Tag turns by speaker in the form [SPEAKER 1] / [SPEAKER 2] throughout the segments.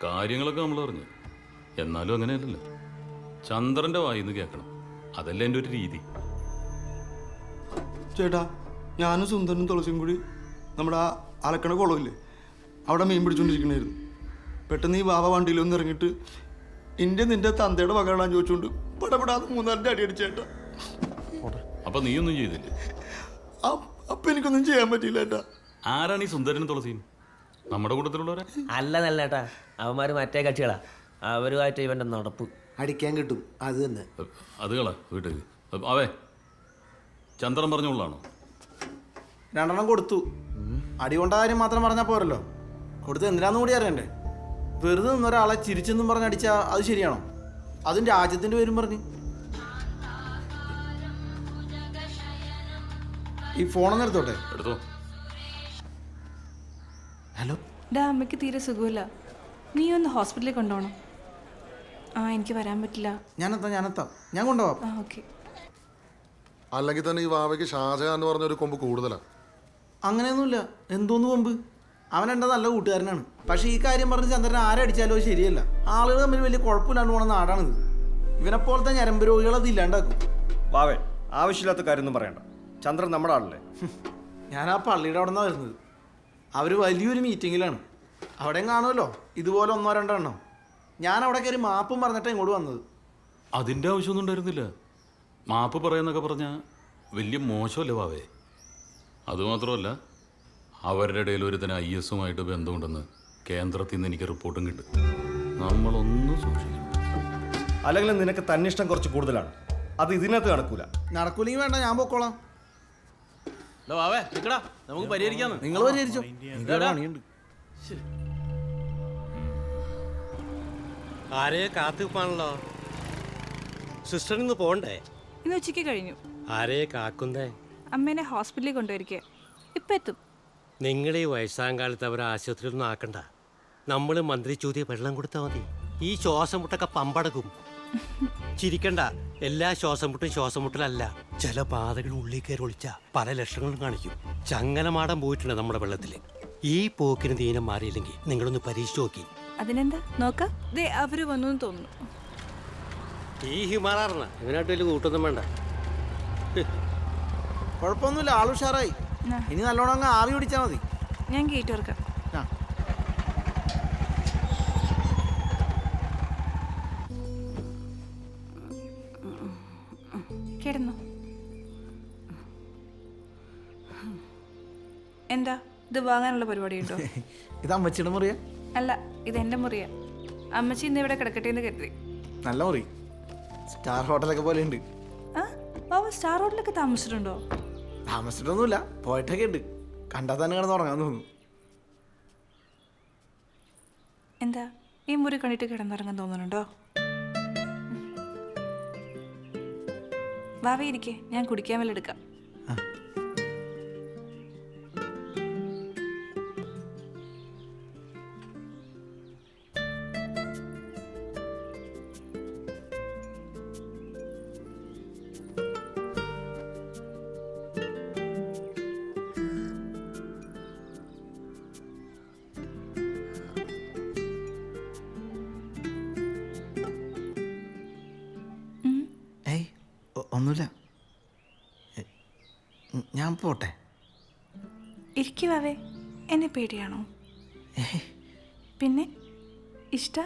[SPEAKER 1] കാര്യങ്ങളൊക്കെ നമ്മൾ അറിഞ്ഞു. എന്നാലും അങ്ങനെയല്ലല്ലോ, ചന്ദ്രന്റെ വായിന്ന് കേൾക്കണം. അതല്ല എൻ്റെ ഒരു രീതി.
[SPEAKER 2] ചേട്ടാ, ഞാനും സുന്ദരനും തുളസിയും കൂടി നമ്മുടെ ആ അലക്കണ കുളമില്ലേ, അവിടെ മീൻ പിടിച്ചോണ്ടിരിക്കണായിരുന്നു. പെട്ടെന്ന് ഈ വാവ വണ്ടിയിലൊന്നും ഇറങ്ങിയിട്ട് നിന്റെ തന്തയുടെ മകളാൻ ചോദിച്ചുകൊണ്ട് പടപെടാതെ 3-4 അടി അടിച്ചേട്ടാ.
[SPEAKER 1] അപ്പൊ നീയൊന്നും ചെയ്തില്ലേ?
[SPEAKER 2] അപ്പൊ എനിക്കൊന്നും ചെയ്യാൻ പറ്റിയില്ല ഏട്ടാ.
[SPEAKER 1] ആരാണ് ഈ സുന്ദരനും തുളസിയും? നമ്മുടെ കൂട്ടത്തിലുള്ളവരാ?
[SPEAKER 3] അല്ല നല്ലേട്ടാ, അവന്മാര് മറ്റേ കക്ഷികളാ. അവരുമായിട്ട് ഇവന്റെ നടപ്പ്
[SPEAKER 4] അടിക്കാൻ കിട്ടും. അത് തന്നെ.
[SPEAKER 1] അത് കള വീട്ടിൽ. അവേ ചന്ദ്രൻ പറഞ്ഞോളാണോ?
[SPEAKER 4] 2 കൊടുത്തു. അടി കൊണ്ട കാര്യം മാത്രം പറഞ്ഞാൽ പോരല്ലോ, കൊടുത്ത് എന്തിനാന്ന് കൂടി അറിയണ്ടേ. വെറുതെ നിന്നൊരാളെ ചിരിച്ചെന്നും പറഞ്ഞ് അടിച്ചാൽ അത് ശരിയാണോ? അതും രാജ്യത്തിൻ്റെ പേരും പറഞ്ഞ്. ഈ ഫോണൊന്നും എടുത്തോട്ടെ.
[SPEAKER 1] എടുത്തോ.
[SPEAKER 4] ഹലോ.
[SPEAKER 5] അമ്മയ്ക്ക് തീരെ സുഖമില്ല, നീ ഒന്ന് ഹോസ്പിറ്റലിൽ കൊണ്ടുപോകണം. എനിക്ക് വരാൻ പറ്റില്ല.
[SPEAKER 4] ഞാനെത്താം. ഞാൻ കൊണ്ടുപോവാം.
[SPEAKER 5] ഓക്കെ.
[SPEAKER 6] അല്ലെങ്കിൽ തന്നെ ഈ വാവയ്ക്ക് ഷാജഹാൻ എന്ന് പറഞ്ഞൊരു കൊമ്പ് കൂടുതലാണ്.
[SPEAKER 4] അങ്ങനെയൊന്നുമില്ല. എന്തോന്ന് കൊമ്പ്? അവൻ എൻ്റെ നല്ല കൂട്ടുകാരനാണ്. പക്ഷേ ഈ കാര്യം പറഞ്ഞ് ചന്ദ്രൻ ആരടിച്ചാലോ ശരിയല്ല. ആളുകൾ തമ്മിൽ വലിയ കുഴപ്പമില്ലാണ്ട് പോണ നാടാണിത്. ഇവനെപ്പോലത്തെ ഞരമ്പ് രോഗികൾ അത് ഇല്ലാണ്ടാക്കും.
[SPEAKER 7] വാവേ, ആവശ്യമില്ലാത്ത കാര്യമൊന്നും പറയണ്ട. ചന്ദ്രൻ നമ്മുടെ ആളല്ലേ.
[SPEAKER 4] ഞാൻ ആ പള്ളിയുടെ അവിടെ നിന്നാണ് വരുന്നത്. അവർ വലിയൊരു മീറ്റിങ്ങിലാണ്. അവിടെയും കാണുമല്ലോ ഇതുപോലെ 1-2 എണ്ണം. ഞാൻ അവിടെ കയറി മാപ്പും പറഞ്ഞിട്ടാണ് ഇങ്ങോട്ട് വന്നത്.
[SPEAKER 1] അതിൻ്റെ ആവശ്യമൊന്നും ഉണ്ടായിരുന്നില്ല. മാപ്പ് പറയാന്നൊക്കെ പറഞ്ഞാൽ വലിയ മോശമല്ലേ വാവേ? അതുമാത്രമല്ല, അവരുടെ ഇടയിൽ ഒരുത്തന് IS-ഉമായിട്ട് ബന്ധമുണ്ടെന്ന് കേന്ദ്രത്തിൽ നിന്ന് എനിക്ക് റിപ്പോർട്ടും കിട്ടും. നമ്മളൊന്നും സൂക്ഷിക്കണം.
[SPEAKER 7] അല്ലെങ്കിൽ നിനക്ക് തന്നിഷ്ടം കുറച്ച് കൂടുതലാണ്. അത് ഇതിനകത്ത്
[SPEAKER 4] നടക്കൂലെങ്കിൽ വേണ്ട, ഞാൻ പൊക്കോളാം.
[SPEAKER 3] നമുക്ക് പരിഹരിക്കാന്ന്.
[SPEAKER 4] നിങ്ങൾ പരിഹരിച്ചോ, പണിയുണ്ട്.
[SPEAKER 8] ആരെയോ കാത്തുപ്പാണല്ലോ. സിസ്റ്ററിന്ന് പോണ്ടേ?
[SPEAKER 5] ഇന്ന് ഉച്ചയ്ക്ക് കഴിഞ്ഞു.
[SPEAKER 8] ആരെയെ കാക്കുന്നേ?
[SPEAKER 5] അമ്മേനെ ഹോസ്പിറ്റലിൽ കൊണ്ടുവരിക. ഇപ്പം എത്തും.
[SPEAKER 8] നിങ്ങളീ വയസ്സാം കാലത്ത് അവരെ ആശുപത്രിയിലൊന്നും ആക്കണ്ട. നമ്മൾ മന്ത്രി ചോദ്യം വെള്ളം കൊടുത്താൽ മതി. ഈ ശ്വാസം മുട്ടൊക്കെ പമ്പടക്കും. ചിരിക്കണ്ട. എല്ലാ ശ്വാസം മുട്ടലല്ല. ചില പാതകൾ ഉള്ളിൽ കയറി ഒളിച്ച പല ലക്ഷണങ്ങളും കാണിക്കും. ചങ്ങലമാടം പോയിട്ടുണ്ട് നമ്മുടെ വെള്ളത്തിൽ. ഈ പോക്കിന് ദീനം മാറിയില്ലെങ്കിൽ നിങ്ങളൊന്ന് പരീക്ഷിച്ച് നോക്കി.
[SPEAKER 5] അതിനെന്താ, നോക്കാം. അവര് വന്നു തോന്നുന്നു.
[SPEAKER 8] ഈ ഹിമാറാറിന ഇവനായിട്ട് വലിയ കൂട്ടൊന്നും വേണ്ട.
[SPEAKER 4] കുഴപ്പമൊന്നുമില്ല, ആൾ ഉഷാറായി. ഇനി നല്ലോണം അങ്ങ് ആവി പിടിച്ചാൽ മതി.
[SPEAKER 5] ഞാൻ ഗേറ്റ് തുറക്കാം. കിടന്നു. എന്താ, ഇത് വാങ്ങാനുള്ള പരിപാടിയുണ്ടോ?
[SPEAKER 4] ഇത് അമ്മച്ചിയുടെ മുറിയാ?
[SPEAKER 5] അല്ല, ഇത് എൻ്റെ മുറിയാ. അമ്മച്ചി ഇന്ന് ഇവിടെ കിടക്കട്ടെ എന്ന് കരുതി.
[SPEAKER 4] നല്ല മുറി, സ്റ്റാർ ഹോട്ടലൊക്കെ പോലെ ഉണ്ട്.
[SPEAKER 5] ബാബ സ്റ്റാർ ഹോട്ടലൊക്കെ താമസിച്ചിട്ടുണ്ടോ?
[SPEAKER 4] താമസിച്ചിട്ടൊന്നുമില്ല, പോയിട്ടൊക്കെ ഉണ്ട്. കണ്ടാൽ തന്നെ കിടന്ന് ഉറങ്ങാൻ തോന്നുന്നു.
[SPEAKER 5] എന്താ, ഈ മുറി കണ്ടിട്ട് കിടന്നുറങ്ങാൻ തോന്നുന്നുണ്ടോ? വാവേ ഇരിക്കേ, ഞാൻ കുടിക്കാൻ വല്ല എടുക്കാം.
[SPEAKER 4] ഒന്നുമില്ല, ഞാൻ പോട്ടെ.
[SPEAKER 5] ഇരിക്കുവാവേ, എന്നെ പേടിയാണോ? പിന്നെ ഇഷ്ട?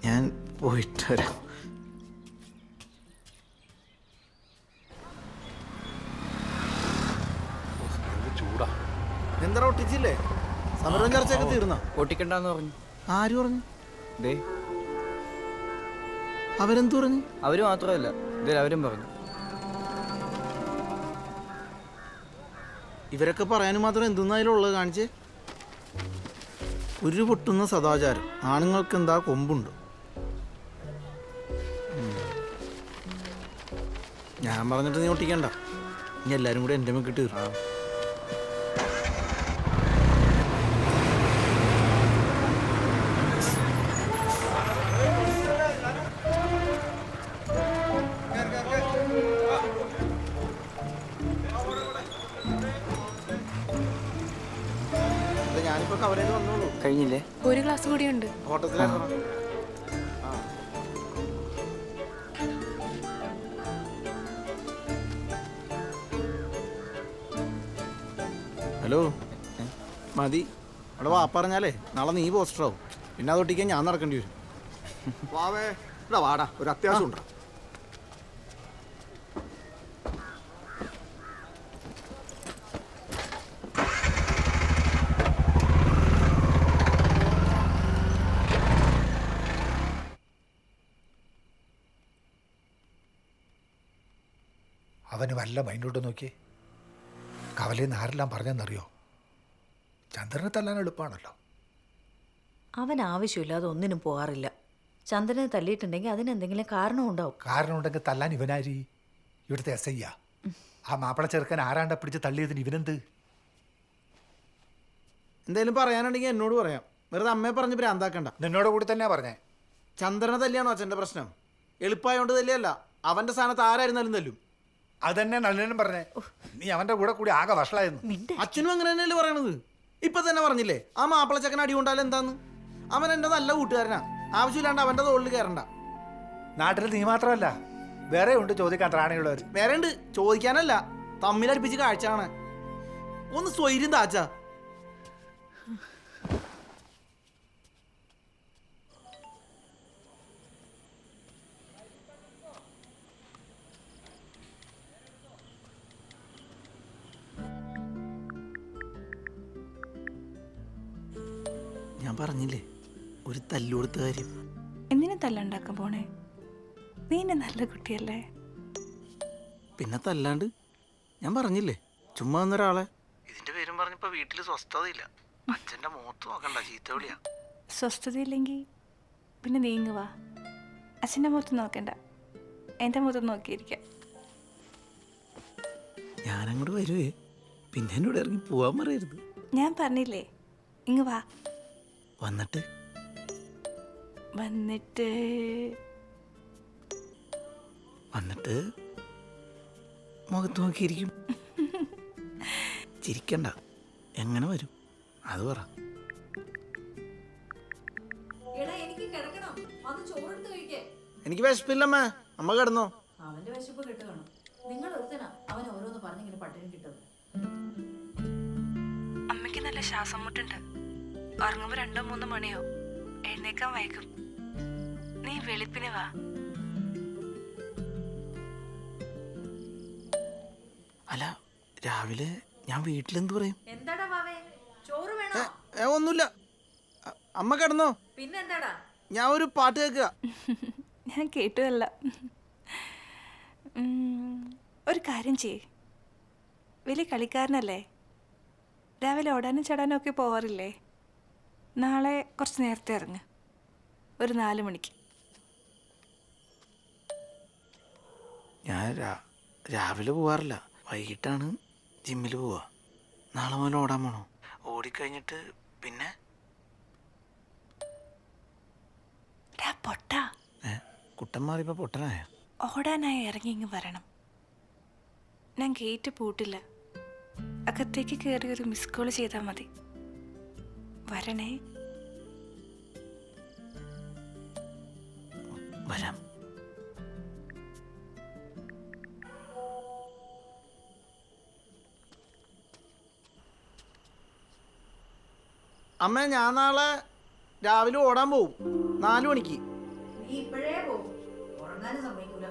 [SPEAKER 4] ഞാൻ പോയിട്ട് വരാം.
[SPEAKER 6] ചൂടാ.
[SPEAKER 4] എന്താ ഒട്ടിച്ചില്ലേ? സമരം ചർച്ചയൊക്കെ തീർന്നോ?
[SPEAKER 3] പൊട്ടിക്കണ്ടെന്ന് പറഞ്ഞു.
[SPEAKER 4] ആര് പറഞ്ഞു?
[SPEAKER 3] ദേ
[SPEAKER 4] അവരെന്തു പറഞ്ഞു?
[SPEAKER 3] അവര് മാത്രമല്ല, അവരും പറഞ്ഞു.
[SPEAKER 4] ഇവരൊക്കെ പറയാനും മാത്രം എന്തെന്നായാലും ഉള്ളത് കാണിച്ചേ. ഒരു പൊട്ടുന്ന സദാചാരം. ആണുങ്ങൾക്ക് എന്താ കൊമ്പുണ്ട്? ഞാൻ പറഞ്ഞിട്ട് നീ ഒട്ടിക്കണ്ട. ഇനി എല്ലാവരും കൂടി എൻ്റെ മെക്കിട്ട് തീർക്കാം. ഞാനിപ്പോ കവറേജ് വന്നോളൂ.
[SPEAKER 9] കഴിഞ്ഞില്ലേ?
[SPEAKER 5] ഒരു ക്ലാസ് കൂടിയുണ്ട്.
[SPEAKER 4] ഓട്ടത്തിലേക്ക് ഹലോ മതി. അവിടെ പറഞ്ഞാലേ നാളെ നീ പോസ്റ്ററാവും. പിന്നെ അതൊട്ടിക്കാൻ ഞാൻ നടക്കേണ്ടി വരും.
[SPEAKER 2] വാവേ ഇവിടെ വാടാ, ഒരു അത്യാവശ്യം ഉണ്ടോ?
[SPEAKER 10] അവന് വല്ല മൈൻഡോട്ട് നോക്കിയേ. കവലയിൽ ആരെല്ലാം പറഞ്ഞെന്നറിയോ? ചന്ദ്രനെ തല്ലാൻ എളുപ്പമാണല്ലോ.
[SPEAKER 11] അവൻ ആവശ്യമില്ലാതെ ഒന്നിനും പോകാറില്ല. ചന്ദ്രനെ തല്ലിയിട്ടുണ്ടെങ്കിൽ അതിനെന്തെങ്കിലും കാരണം ഉണ്ടാവും.
[SPEAKER 10] കാരണം ഉണ്ടെങ്കിൽ തല്ലാൻ ഇവനാരി? ഇവിടുത്തെ എസ് ഐ ആ മാപ്പിള ചെറുക്കൻ ആരാണ്ട പിടിച്ച് തള്ളിയതിന് ഇവനെന്ത്?
[SPEAKER 4] എന്തെങ്കിലും പറയാനുണ്ടെങ്കിൽ എന്നോട് പറയാം. വെറുതെ അമ്മയെ പറഞ്ഞ് ഭ്രാന്താക്കണ്ട.
[SPEAKER 10] നിന്നോട് കൂടി തന്നെയാ പറഞ്ഞേ.
[SPEAKER 4] ചന്ദ്രനെ തല്ലിയാണോ അച്ഛൻ്റെ പ്രശ്നം? എളുപ്പമായോണ്ട് തല്ലിയല്ല, അവൻ്റെ സ്ഥാനത്ത് ആരായിരുന്നാലും തല്ലും.
[SPEAKER 10] അതന്നെ നല്ലനും പറഞ്ഞേ. നീ അവന്റെ കൂടെ കൂടി ആകെ വഷളായിരുന്നു.
[SPEAKER 4] അച്ഛനും അങ്ങനെ തന്നെയല്ലേ പറയണത്? ഇപ്പൊ തന്നെ പറഞ്ഞില്ലേ ആ മാപ്പിളച്ചക്കൻ അടി കൊണ്ടാലും എന്താന്ന്? അവൻ എൻ്റെ നല്ല കൂട്ടുകാരനാ. ആവശ്യമില്ലാണ്ട് അവൻ്റെ തോളിൽ കയറണ്ട.
[SPEAKER 10] നാട്ടിൽ നീ മാത്രമല്ല, വേറെ ഉണ്ട് ചോദിക്കാൻ ത്രാണിയുള്ളവർ.
[SPEAKER 4] വേറെ ഉണ്ട് ചോദിക്കാനല്ല, തമ്മിലടിപ്പിച്ച് കാഴ്ച കാണാൻ. ഒന്ന് സ്വൈര്യം താച്ചാ. ഞാൻ പറഞ്ഞില്ലേ ഒരു തല്ലുകൊടുത്ത കാര്യം.
[SPEAKER 5] എന്തിനു തല്ലുണ്ടാക്കാൻ പോണേ? നീ എന്നെ നല്ല കുട്ടിയല്ലേ?
[SPEAKER 4] പിന്നെ തല്ലാണ്ട് ഞാൻ പറഞ്ഞില്ലേ ചുമ്മാ വന്നൊരാളെ. ഇതിന്റെ പേരും പറഞ്ഞപ്പോ വീട്ടിൽ സ്വസ്ഥതയില്ല. അച്ഛന്റെ മുഖത്ത് നോക്കണ്ട, ചീത്ത വിളിയാ.
[SPEAKER 5] സ്വസ്ഥതയില്ലെങ്കിൽ പിന്നെ നീങ്ങുവാ. അച്ഛൻ്റെ മുഖത്ത് നോക്കണ്ട, എൻ്റെ മുഖത്ത് നോക്കിയിരിക്കാം.
[SPEAKER 4] ഞാനങ്ങോട്ട് വരുവേ, പിന്നെ എന്നോട് ഇറങ്ങി പോവാൻ പറയരുത്.
[SPEAKER 5] ഞാൻ പറഞ്ഞില്ലേ ഇങ്ങ് വാ.
[SPEAKER 4] വന്നിട്ട്
[SPEAKER 5] വന്നിട്ട്
[SPEAKER 4] വന്നിട്ട് മുഖത്ത് നോക്കിയിരിക്കും. ചിരിക്കണ്ട, എങ്ങനെ വരും അത് പറ. എനിക്ക് വിശപ്പില്ലമ്മ, അമ്മ കിടന്നോ?
[SPEAKER 11] അവന്റെ വിശപ്പ് കിട്ടു കാണും. നിങ്ങൾ ഒരുത്തനാ അവൻ ഓരോന്ന് പറഞ്ഞിങ്ങനെ പട്ടിണി കിട്ടും.
[SPEAKER 5] അമ്മയ്ക്ക് നല്ല ശ്വാസം മുട്ടുണ്ട്. ഉറങ്ങുമ്പോൾ 2-3 മണിയോ എഴുന്നേക്കാൻ വൈകും. നീ വെളുപ്പിന് വാ.
[SPEAKER 4] അല്ല രാവിലെ ഞാൻ വീട്ടിലെന്ത് പറയും?
[SPEAKER 11] എന്താടാ വാവേ, ചോറ് വേണോ?
[SPEAKER 4] ഒന്നുമില്ല, അമ്മ കിടന്നോ?
[SPEAKER 11] പിന്നെന്താടാ?
[SPEAKER 4] ഞാൻ ഒരു പാട്ട് കേൾക്കുക.
[SPEAKER 5] ഞാൻ കേട്ടുമല്ല. ഒരു കാര്യം ചെയ്യേ, വലിയ കളിക്കാരനല്ലേ, രാവിലെ ഓടാനും ചടാനും ഒക്കെ പോവാറില്ലേ? നാളെ കുറച്ച് നേരത്തെ ഇറങ്ങ്, ഒരു 4 മണിക്ക്.
[SPEAKER 4] ഞാൻ രാവിലെ പോവാറില്ല, വൈകിട്ടാണ് ജിമ്മിൽ പോവാ. നാളെ മുതൽ ഓടാൻ പോണോ? ഓടിക്കഴിഞ്ഞിട്ട് പിന്നെ
[SPEAKER 5] പൊട്ടാ
[SPEAKER 4] കുട്ടൻ മാറിയപ്പോ പൊട്ടനായ?
[SPEAKER 5] ഓടാനായി ഇറങ്ങി ഇങ്ങ് വരണം. ഞാൻ ഗേറ്റ് പൂട്ടില്ല, അകത്തേക്ക് കയറി ഒരു മിസ് കോൾ ചെയ്താൽ മതി. വരണേ.
[SPEAKER 4] വരാം. അമ്മ ഞാൻ നാളെ രാവിലെ ഓടാൻ പോവും 4 മണിക്ക്.
[SPEAKER 11] നീ ഇപ്പോഴേ പോകും, ഉറങ്ങാനും സമ്മതിക്കൂല.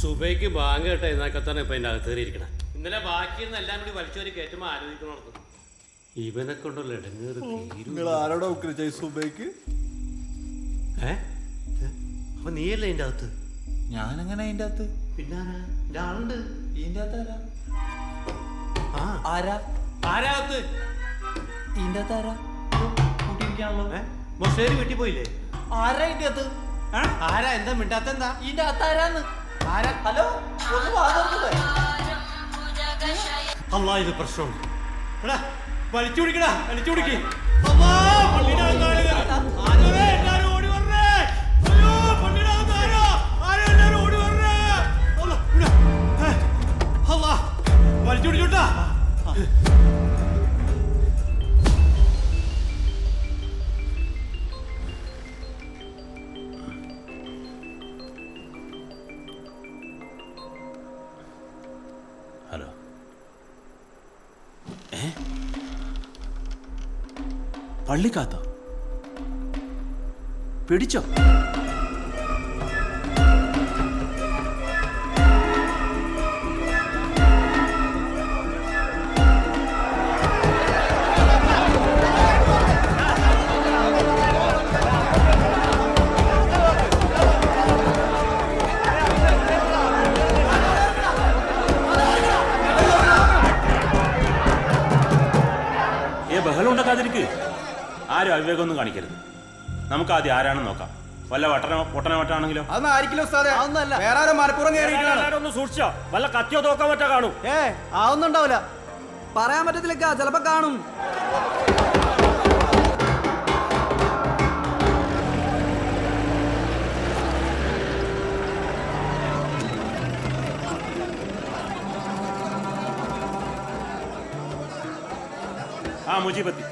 [SPEAKER 8] സുബൈക്ക് ബാങ്ക് കേട്ട എന്നൊക്കെത്താണ് ഇപ്പൊ അതിൻ്റെ അകത്ത് കയറിയിരിക്കണം. ഇന്നലെ ബാക്കിയിരുന്ന എല്ലാം കൂടി വലിച്ചവര് കയറ്റുമ്പോൾ ആലോചിക്കണോർത്ത് ഇവനെ കൊണ്ടുള്ള ഇടങ്ങേറ്
[SPEAKER 2] നിങ്ങൾ ആരോടാ ഉക്കരിച്ച സുബൈക്ക്?
[SPEAKER 8] അപ്പൊ നീയല്ലേ അതിൻ്റെ അകത്ത്?
[SPEAKER 4] ഞാനെങ്ങനെ അതിൻ്റെ അകത്ത്?
[SPEAKER 8] പിന്നെ ആളുണ്ട്
[SPEAKER 4] ഇതിൻ്റെ അകത്ത്
[SPEAKER 8] ആരാ? ആരാകത്ത്?
[SPEAKER 4] ഇതിൻ്റെ അകത്ത് ആരാ കൂട്ടിയിരിക്കാണല്ലോ?
[SPEAKER 8] മൊസേരി വീട്ടിൽ പോയില്ലേ?
[SPEAKER 4] ആരാ ഇതിൻ്റെ അകത്ത്?
[SPEAKER 8] ആരാ? എന്താ മിണ്ടാത്ത? എന്താ
[SPEAKER 4] ഇതിൻ്റെ അകത്ത് ആരാന്ന്?
[SPEAKER 8] ആരാ?
[SPEAKER 4] ഹലോ, ഒന്ന് വാദം.
[SPEAKER 8] അല്ലാ, ഇത് പ്രശ്നമാണ്. എടാ വലിച്ചു പിടിക്കടാ, വലിച്ചു പിടിക്ക്. വലിച്ചു പിടിച്ചോട്ടാ.
[SPEAKER 1] ഹലോ.
[SPEAKER 4] പള്ളിക്കാത്ത പിടിച്ചോ?
[SPEAKER 9] ബഹളം ഉണ്ടാക്കാതിരിക്ക്. ആരും അവിവേകമൊന്നും കാണിക്കരുത്. നമുക്ക് ആദ്യം ആരാണെന്ന് നോക്കാം. വല്ല പൊട്ടനോ മറ്റാണെങ്കിലോ?
[SPEAKER 2] അതൊന്നും ആയിരിക്കില്ല ഉസ്താദേ. അതൊന്നല്ല, വേറെ ആരോ മലപ്പുറം കയറിയിട്ടാണ്.
[SPEAKER 9] ഒന്ന് സൂക്ഷിച്ചോ, വല്ല കത്തിയോ തോക്കാൻ പറ്റാ കാണും.
[SPEAKER 2] അതൊന്നും ഉണ്ടാവില്ല, പറയാൻ പറ്റത്തില്ല, ചിലപ്പോ കാണും.
[SPEAKER 9] ആ മുജീബത്തി,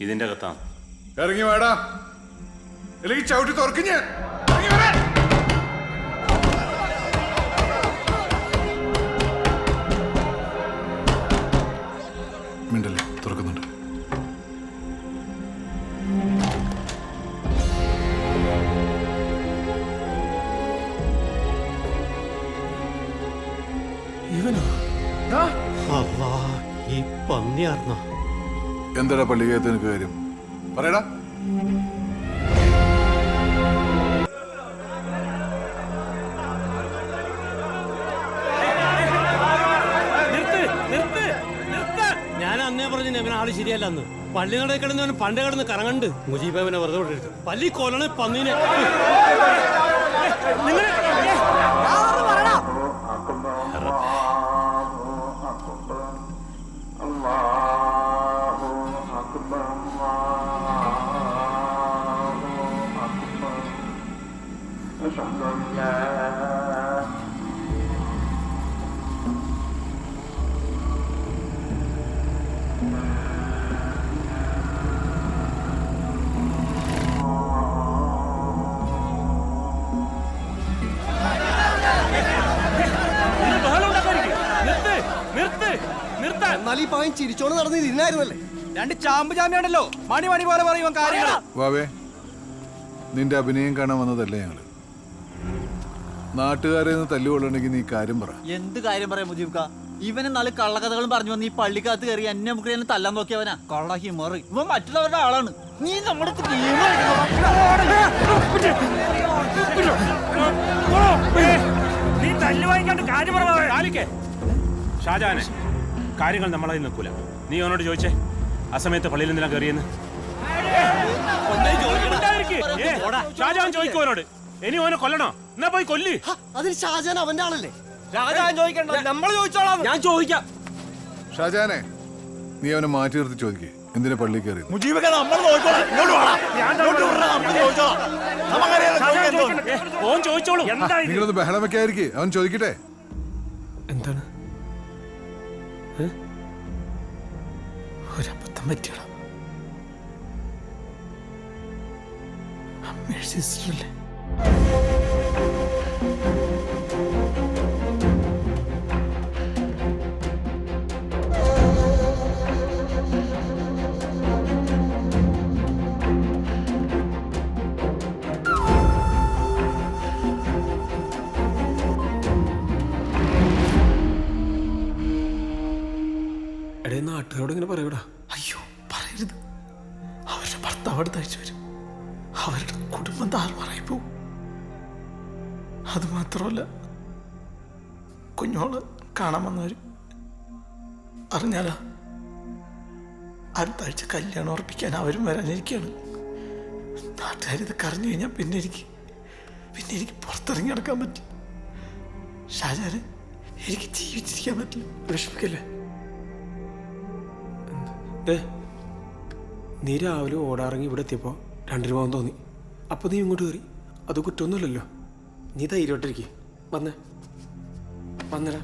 [SPEAKER 9] ഇതിന്റെ അകത്താണ്.
[SPEAKER 6] ഇറങ്ങി വേടാ, അല്ലെങ്കിൽ ചവിട്ടി തുറക്കും ഞാൻ. മിണ്ടല്ലേ, തുറക്കുന്നുണ്ട്.
[SPEAKER 8] ഇവനോ? ഈ പന്നിയാർന്നോ?
[SPEAKER 6] എന്താടാ പള്ളിക്കകത്ത് നിനക്ക് കാര്യം? പറയടാ.
[SPEAKER 8] ഞാൻ അന്നേ പറഞ്ഞു ഇവൻ ആള് ശരിയല്ല. അന്ന് പള്ളി നട കിടന്നവന് പണ്ട് കിടന്ന് കറങ്ങണ്ട്. മുജീബിനെ വെറുതെ വിട്ടിട്ട് പള്ളി കൊല്ലണ പന്നീനെ.
[SPEAKER 2] എന്നാൽ ഈ പയ്യൻ ചിരിച്ചോണ്ട് നടന്ന് ഇരുന്നായിരുന്നല്ലേ? രണ്ട് ചാമ്പ് ചാമ്പിയാണല്ലോ, മണി മണി പോലെ പറയുവാൻ കാര്യങ്ങൾ.
[SPEAKER 6] വാവേ, നിന്റെ അഭിനയം കാണാൻ വന്നതല്ലേ ഞങ്ങള്. നാട്ടുകാരെ നിന്ന് തല്ലുകൊള്ളണമെങ്കിൽ നീ കാര്യം പറ.
[SPEAKER 4] എന്ത് കാര്യം പറയാം മുജീബ്ക്ക? ഇവന് നാല് കള്ളക്കഥകളും പറഞ്ഞു വന്ന് ഈ പള്ളിക്കകത്ത് കയറി എന്നെ മുക്കി തല്ലാൻ നോക്കിയവനാ. കള്ള ഹിമറ്. ഇവൻ മറ്റുള്ളവരുടെ ആളാണ്. നീ നമ്മുടെ
[SPEAKER 9] നീ തല്ലു വാങ്ങിക്കാണ്ട് കാര്യം പറഞ്ഞേ. ഷാജാനെ, കാര്യങ്ങൾ നമ്മളതിൽ നിൽക്കൂല. നീ അവനോട് ചോദിച്ചേ ആ സമയത്ത് പള്ളിയിൽ എന്തിനാ കയറിയെന്ന്. ഷാജാൻ ചോദിക്കും അവനോട്. ഇനി അവനെ കൊല്ലണോ? എന്നാ പോയി കൊല്ല്.
[SPEAKER 4] അതിന് ഷാജാൻ അവന്റെ ആളല്ലേ? ഷാജാൻ ചോദിക്കണ്ട, നമ്മൾ ചോദിച്ചോളാം. ഞാൻ ചോദിക്കാം.
[SPEAKER 6] ഷാജാനെ, നീ അവനെ മാറ്റി നിർത്തി ചോദിക്കേ എന്തിനാ പള്ളിയിൽ കയറി.
[SPEAKER 9] ഓൻ ചോദിച്ചോളൂ.
[SPEAKER 6] നിങ്ങളൊന്ന് ബഹളം വെക്കായിരിക്കേ, അവൻ ചോദിക്കട്ടെ.
[SPEAKER 4] എന്താണ്? ഒരബദ്ധം പറ്റിയടാ. അമ്മയുടെ സിസ്റ്ററല്ലേ? എടേ, നാട്ടുകാരോട് ഇങ്ങനെ പറയൂടാ. അയ്യോ, പറയരുത്. അവരുടെ ഭർത്താവ് അടുത്ത് അയച്ചു വരും. അവരുടെ കുടുംബം താറുമാറായി പോവും. അത് മാത്രമല്ല, കുഞ്ഞോള് കാണാൻ വന്നവര് അറിഞ്ഞാലാ അടുത്ത ആഴ്ച കല്യാണം ഉറപ്പിക്കാൻ അവരും വരാനിരിക്കുകയാണ്. നാട്ടുകാരിതൊക്കെ അറിഞ്ഞു കഴിഞ്ഞാൽ പിന്നെ എനിക്ക് പുറത്തിറങ്ങി നടക്കാൻ പറ്റും. ഷാജാന്, എനിക്ക് ജീവിച്ചിരിക്കാൻ പറ്റില്ല. വിഷമിക്കല്ലേ? നീ രാവിലെ ഓടാറങ്ങി ഇവിടെ എത്തിയപ്പോൾ 2 രൂപ തോന്നി. അപ്പോൾ നീ ഇങ്ങോട്ട് കയറി. അത് കുറ്റമൊന്നുമില്ലല്ലോ. നീ ധൈര്യമായിട്ടിരിക്കേ. വന്നേടാ.